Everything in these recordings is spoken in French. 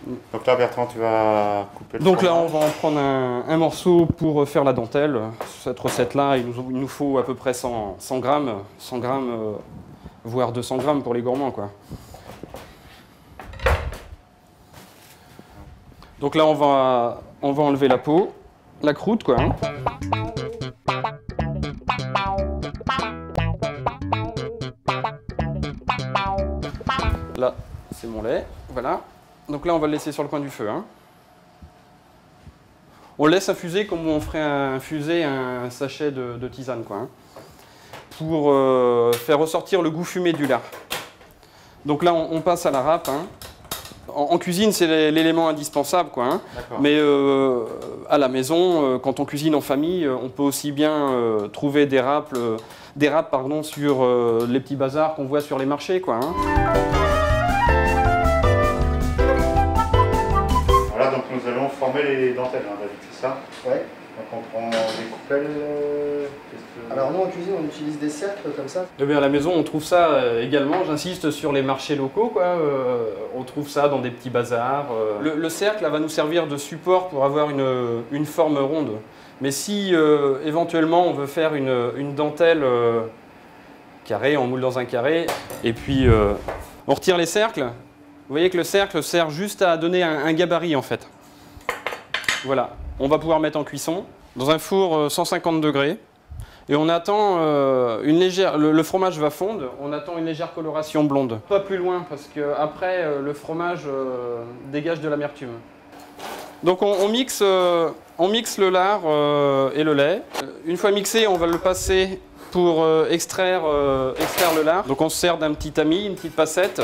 Donc là, Bertrand, tu vas couper le Donc là, fromage. on va en prendre un morceau pour faire la dentelle. Cette recette-là, il nous faut à peu près 100 grammes, voire 200 grammes pour les gourmands, quoi. Donc là, on va enlever la peau, la croûte, quoi. Hein. Là, c'est mon lait, voilà. Donc là, on va le laisser sur le coin du feu. Hein. On le laisse infuser comme on ferait infuser un sachet de tisane, quoi. Hein, pour faire ressortir le goût fumé du lard. Donc là, on passe à la râpe. Hein. En cuisine, c'est l'élément indispensable, quoi. Hein. Mais à la maison, quand on cuisine en famille, on peut aussi bien trouver des râpes sur les petits bazars qu'on voit sur les marchés, quoi. Hein. Voilà, donc nous allons former les dentelles, hein, David, c'est ça? Ouais. Donc on prend des coupelles. Alors nous en cuisine on utilise des cercles comme ça. Eh bien, à la maison on trouve ça également, j'insiste sur les marchés locaux, quoi. On trouve ça dans des petits bazars. Le cercle là, va nous servir de support pour avoir une forme ronde. Mais si éventuellement on veut faire une dentelle carrée, on moule dans un carré, et puis on retire les cercles. Vous voyez que le cercle sert juste à donner un gabarit en fait. Voilà, on va pouvoir mettre en cuisson dans un four 150 degrés. Et on attend une légère... Le fromage va fondre, on attend une légère coloration blonde. Pas plus loin, parce qu'après, le fromage dégage de l'amertume. Donc on mixe le lard et le lait. Une fois mixé, on va le passer pour extraire le lard. Donc on se sert d'un petit tamis, une petite passette.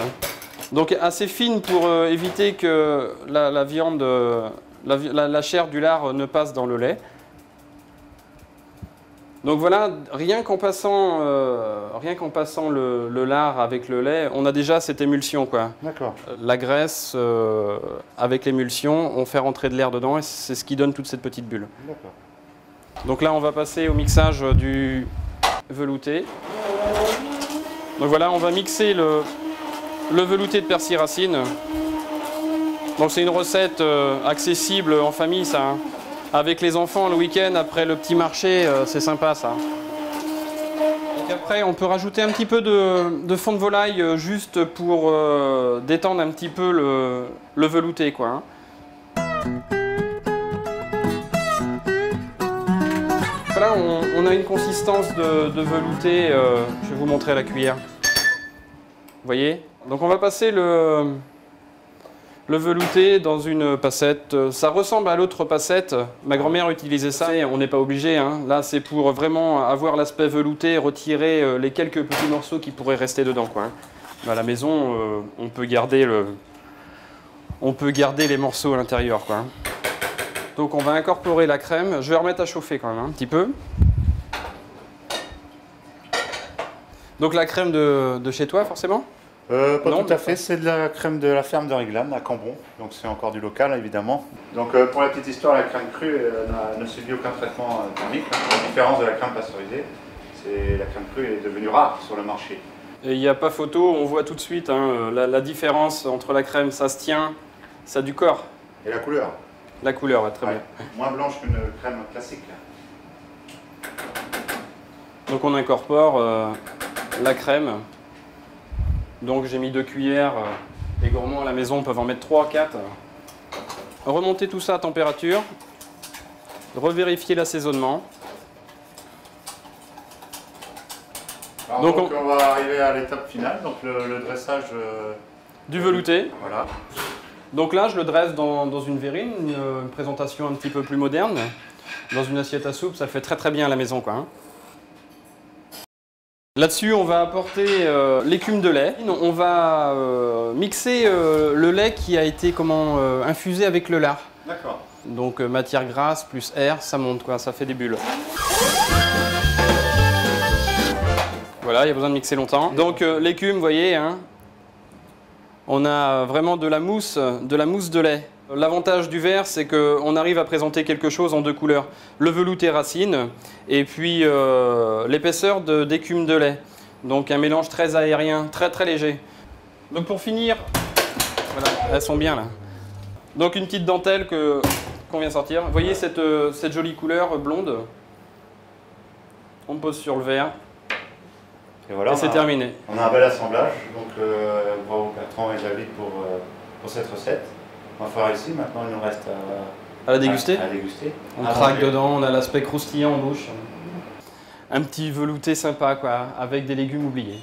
Donc assez fine pour éviter que la viande, la chair du lard ne passe dans le lait. Donc voilà, rien qu'en passant le lard avec le lait, on a déjà cette émulsion, quoi. D'accord. La graisse avec l'émulsion, on fait rentrer de l'air dedans et c'est ce qui donne toute cette petite bulle. D'accord. Donc là, on va passer au mixage du velouté. Donc voilà, on va mixer le velouté de persil racine. Donc c'est une recette accessible en famille, ça. Hein. Avec les enfants le week-end, après le petit marché, c'est sympa ça. Donc après, on peut rajouter un petit peu de fond de volaille juste pour détendre un petit peu le velouté, quoi. Voilà, on a une consistance de velouté, je vais vous montrer à la cuillère. Vous voyez? Donc on va passer le velouté dans une passette. Ça ressemble à l'autre passette. Ma grand-mère utilisait ça. On n'est pas obligé. Hein. Là, c'est pour vraiment avoir l'aspect velouté, retirer les quelques petits morceaux qui pourraient rester dedans, quoi. À la maison, on peut garder les morceaux à l'intérieur, quoi. Donc, on va incorporer la crème. Je vais remettre à chauffer quand même un petit peu. Donc, la crème de chez toi, forcément ? Pas Non, tout à fait, c'est de la crème de la ferme de Réglan à Cambron, donc c'est encore du local évidemment. Donc pour la petite histoire, la crème crue ne subit aucun traitement thermique, hein. La différence de la crème pasteurisée, c'est la crème crue est devenue rare sur le marché. Et il n'y a pas photo, on voit tout de suite hein, la différence entre la crème, ça se tient, ça a du corps. Et la couleur? La couleur, ouais, très bien. Moins blanche qu'une crème classique. Donc on incorpore la crème. Donc j'ai mis 2 cuillères, les gourmands à la maison peuvent en mettre 3, 4. Remonter tout ça à température, revérifier l'assaisonnement. Donc on va arriver à l'étape finale, donc le dressage du velouté. Voilà. Donc là je le dresse dans une verrine, une présentation un petit peu plus moderne. Dans une assiette à soupe, ça fait très bien à la maison, quoi. Hein. Là-dessus, on va apporter l'écume de lait. On va mixer le lait qui a été infusé avec le lard. D'accord. Donc matière grasse plus air, ça monte, quoi, ça fait des bulles. Voilà, il y a besoin de mixer longtemps. Donc l'écume, vous voyez, hein, on a vraiment de la mousse de lait. L'avantage du verre, c'est qu'on arrive à présenter quelque chose en 2 couleurs. Le velouté racine et puis l'épaisseur d'écume de lait. Donc un mélange très aérien, très léger. Donc pour finir, voilà, elles sont bien là. Donc une petite dentelle qu'on vient sortir. Vous voyez cette jolie couleur blonde? On pose sur le verre. Et voilà, c'est terminé. On a un bel assemblage, donc bravo Bertrand et David pour cette recette. On va faire ici, maintenant il nous reste à la déguster. À déguster. On craque dedans, on a l'aspect croustillant en bouche. Un petit velouté sympa quoi, avec des légumes oubliés.